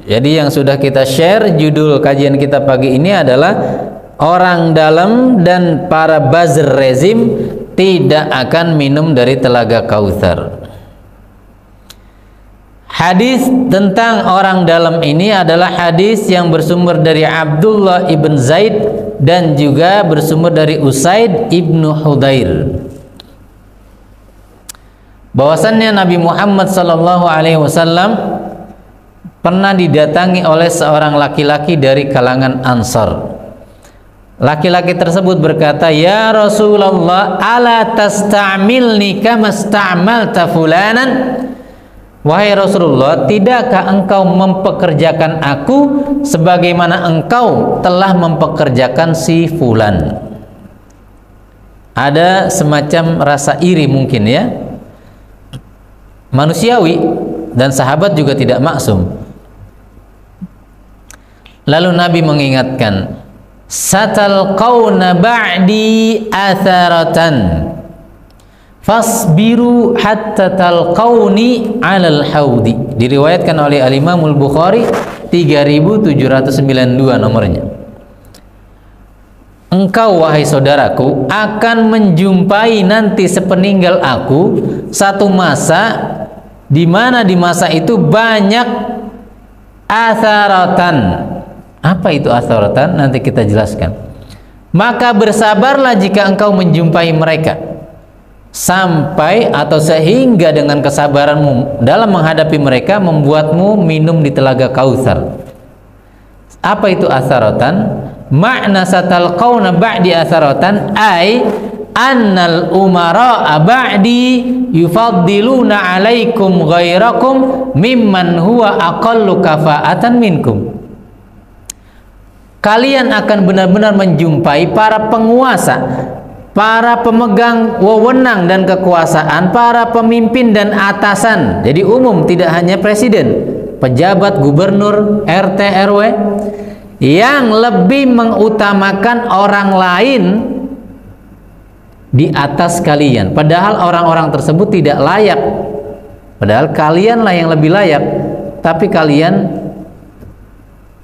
Jadi yang sudah kita share, judul kajian kita pagi ini adalah orang dalam dan para buzzer rezim tidak akan minum dari telaga Kautsar. Hadis tentang orang dalam ini adalah hadis yang bersumber dari Abdullah ibn Zaid dan juga bersumber dari Usaid ibnu Hudair. Bahwasannya Nabi Muhammad SAW pernah didatangi oleh seorang laki-laki dari kalangan Ansar. Laki-laki tersebut berkata, "Ya Rasulullah, ala tasta'milni kama sta'malta fulanan?" Wahai Rasulullah, tidakkah engkau mempekerjakan aku sebagaimana engkau telah mempekerjakan si fulan? Ada semacam rasa iri mungkin ya, manusiawi, dan sahabat juga tidak maksum. Lalu Nabi mengingatkan, "Satalqauna ba'di atharatan fasbiru hatta talqauni 'alal haudi." Diriwayatkan oleh Al-Imam Al-Bukhari 3792 nomornya. Engkau wahai saudaraku akan menjumpai nanti sepeninggal aku satu masa di mana di masa itu banyak atharatan. Apa itu atharatan? Nanti kita jelaskan. Maka bersabarlah jika engkau menjumpai mereka, sampai atau sehingga dengan kesabaranmu dalam menghadapi mereka membuatmu minum di telaga Kautsar. Apa itu atharatan? Makna satalqauna ba'di atharatan ay annal umara'a ba'di yufaddiluna 'alaikum ghairakum mimman huwa aqallu kafa'atan minkum. Kalian akan benar-benar menjumpai para penguasa, para pemegang wewenang dan kekuasaan, para pemimpin dan atasan. Jadi umum, tidak hanya presiden, pejabat, gubernur, RT, RW, yang lebih mengutamakan orang lain di atas kalian. Padahal orang-orang tersebut tidak layak. Padahal kalianlah yang lebih layak, tapi kalian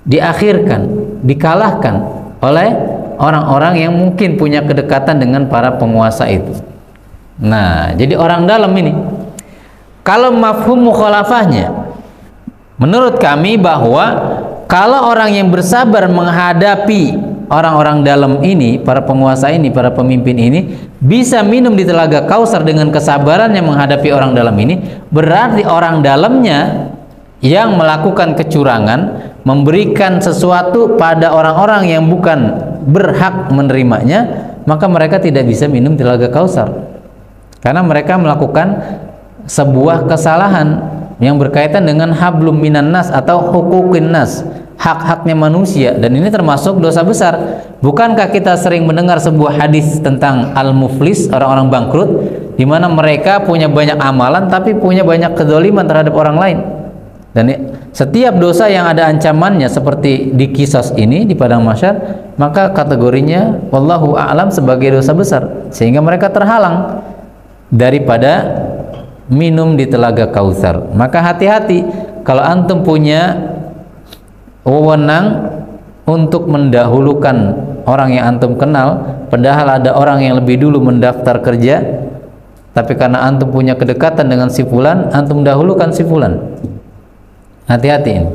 diakhirkan, dikalahkan oleh orang-orang yang mungkin punya kedekatan dengan para penguasa itu. Nah, jadi orang dalam ini, kalau mafhum mukhalafahnya, menurut kami bahwa kalau orang yang bersabar menghadapi orang-orang dalam ini, para penguasa ini, para pemimpin ini, bisa minum di telaga Kautsar dengan kesabarannya menghadapi orang dalam ini, berarti orang dalamnya yang melakukan kecurangan, memberikan sesuatu pada orang-orang yang bukan berhak menerimanya, maka mereka tidak bisa minum telaga Kautsar, karena mereka melakukan sebuah kesalahan yang berkaitan dengan hablum minan nas atau huquqin nas, hak-haknya manusia, dan ini termasuk dosa besar. Bukankah kita sering mendengar sebuah hadis tentang al-muflis, orang-orang bangkrut, di mana mereka punya banyak amalan tapi punya banyak kezaliman terhadap orang lain. Dan setiap dosa yang ada ancamannya seperti di kisos ini di padang mahsyar, maka kategorinya wallahu a'lam sebagai dosa besar, sehingga mereka terhalang daripada minum di telaga Kautsar. Maka hati-hati kalau antum punya wewenang untuk mendahulukan orang yang antum kenal, padahal ada orang yang lebih dulu mendaftar kerja, tapi karena antum punya kedekatan dengan si fulan, antum dahulukan si fulan. Hati-hati ini.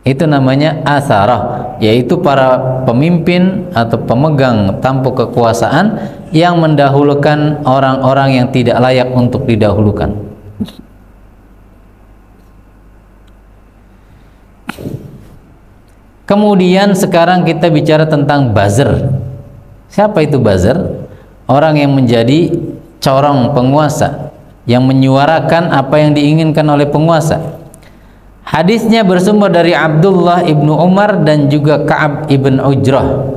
Itu namanya asarah, yaitu para pemimpin atau pemegang tampuk kekuasaan yang mendahulukan orang-orang yang tidak layak untuk didahulukan. Kemudian sekarang kita bicara tentang buzzer. Siapa itu buzzer? Orang yang menjadi corong penguasa, yang menyuarakan apa yang diinginkan oleh penguasa. Hadisnya bersumber dari Abdullah ibnu Umar dan juga Ka'ab ibn Ujrah.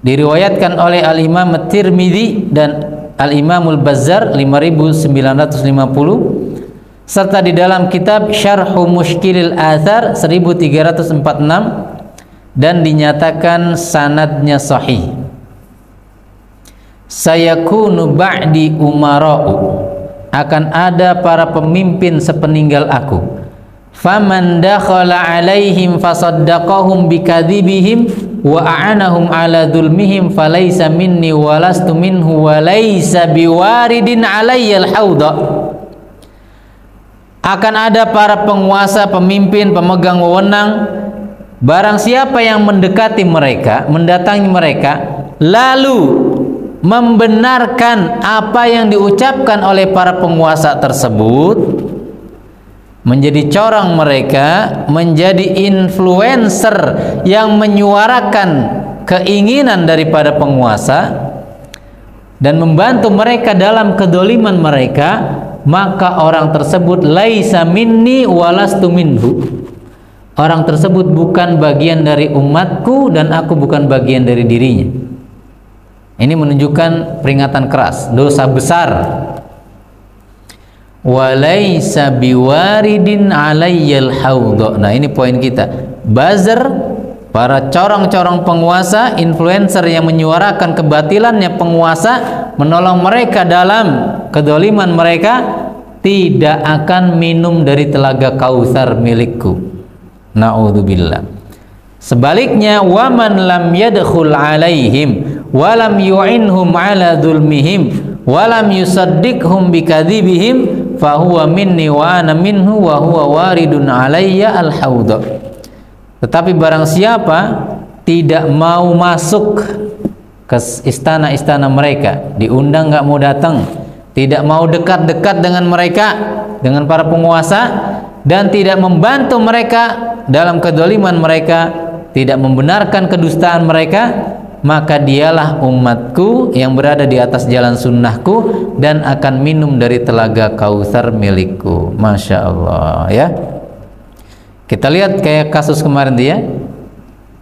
Diriwayatkan oleh Al-Imam At-Tirmidzi dan Al-Imam Al-Bazzar 5950, serta di dalam kitab Syarhu Mushkilil Athar 1346, dan dinyatakan sanadnya sahih. Sayakunu ba'di umara'u, akan ada para pemimpin sepeninggal aku, faman dakhala alaihim fasaddaqahum bikadzibihim wa a'anahum ala dzulmihim falaysa minni wa lastu minhu wa laysa biwaridin alayyal haudha. Akan ada para penguasa, pemimpin, pemegang wewenang, barang siapa yang mendekati mereka, mendatangi mereka, lalu membenarkan apa yang diucapkan oleh para penguasa tersebut, menjadi corong mereka, menjadi influencer yang menyuarakan keinginan daripada penguasa dan membantu mereka dalam kedoliman mereka, maka orang tersebut laisa minni walastu minhu. Orang tersebut bukan bagian dari umatku dan aku bukan bagian dari dirinya. Ini menunjukkan peringatan keras, dosa besar. Walaysa biwaridin alayyal haudha. Nah, ini poin kita. Buzzer, para corong-corong penguasa, influencer yang menyuarakan kebatilannya penguasa, menolong mereka dalam kedoliman mereka, tidak akan minum dari telaga Kautsar milikku. Na'udzubillah. Sebaliknya, waman lam yadkhul alaihim walam yu'inhum ala dzulmihim walam yusaddiqhum bikadzibihim fahuwa minni wa ana minhu wa huwa waridun alayya al-haudha. Tetapi barang siapa tidak mau masuk ke istana-istana mereka, diundang nggak mau datang, tidak mau dekat-dekat dengan mereka, dengan para penguasa, dan tidak membantu mereka dalam kedoliman mereka, tidak membenarkan kedustaan mereka, maka dialah umatku yang berada di atas jalan sunnahku dan akan minum dari telaga Kautsar milikku. Masya Allah, ya. Kita lihat kayak kasus kemarin dia,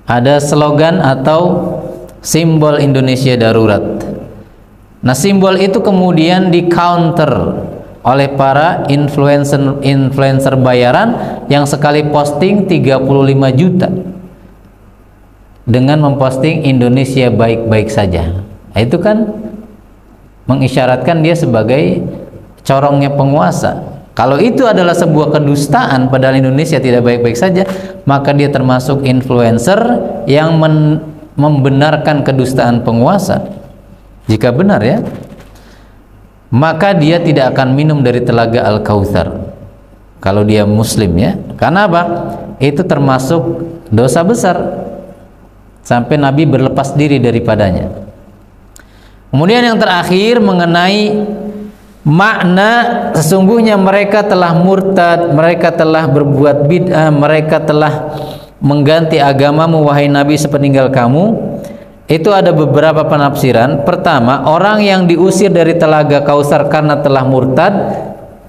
ada slogan atau simbol Indonesia darurat. Nah, simbol itu kemudian di counter oleh para influencer bayaran yang sekali posting 35 juta dengan memposting Indonesia baik-baik saja. Nah, itu kan mengisyaratkan dia sebagai corongnya penguasa. Kalau itu adalah sebuah kedustaan padahal Indonesia tidak baik-baik saja, maka dia termasuk influencer yang membenarkan kedustaan penguasa. Jika benar, ya, maka dia tidak akan minum dari telaga Al-Kautsar kalau dia muslim, ya. Karena apa? Itu termasuk dosa besar sampai Nabi berlepas diri daripadanya. Kemudian yang terakhir mengenai makna sesungguhnya mereka telah murtad, mereka telah berbuat bid'ah, mereka telah mengganti agamamu wahai Nabi sepeninggal kamu. Itu ada beberapa penafsiran. Pertama, orang yang diusir dari telaga Kautsar karena telah murtad,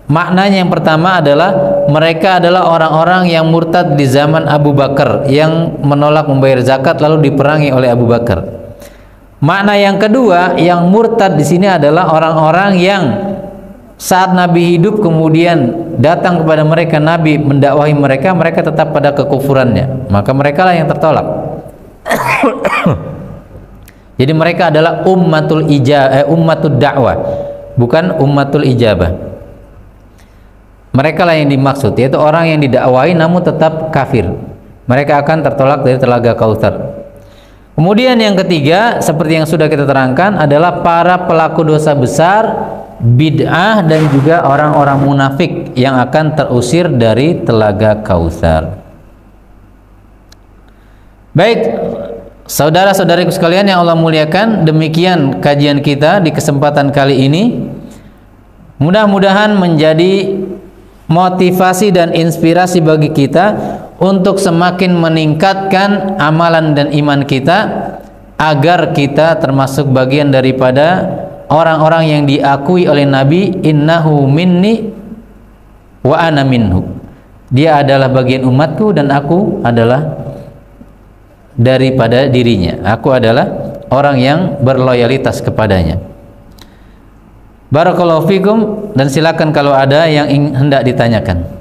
maknanya yang pertama adalah mereka adalah orang-orang yang murtad di zaman Abu Bakar, yang menolak membayar zakat lalu diperangi oleh Abu Bakar. Makna yang kedua, yang murtad di sini adalah orang-orang yang saat Nabi hidup kemudian datang kepada mereka, Nabi mendakwahi mereka, mereka tetap pada kekufurannya, maka mereka lah yang tertolak. Jadi mereka adalah ummatul da'wah, bukan ummatul ijabah. Mereka lah yang dimaksud, yaitu orang yang didakwahi namun tetap kafir. Mereka akan tertolak dari telaga Kautsar. Kemudian yang ketiga, seperti yang sudah kita terangkan, adalah para pelaku dosa besar, bid'ah, dan juga orang-orang munafik yang akan terusir dari telaga Kautsar. Baik, saudara-saudariku sekalian yang Allah muliakan, demikian kajian kita di kesempatan kali ini. Mudah-mudahan menjadi motivasi dan inspirasi bagi kita untuk semakin meningkatkan amalan dan iman kita, agar kita termasuk bagian daripada orang-orang yang diakui oleh Nabi, innahu minni wa ana minhu. Dia adalah bagian umatku dan aku adalah daripada dirinya. Aku adalah orang yang berloyalitas kepadanya. Barakallahu fikum, dan silakan kalau ada yang hendak ditanyakan.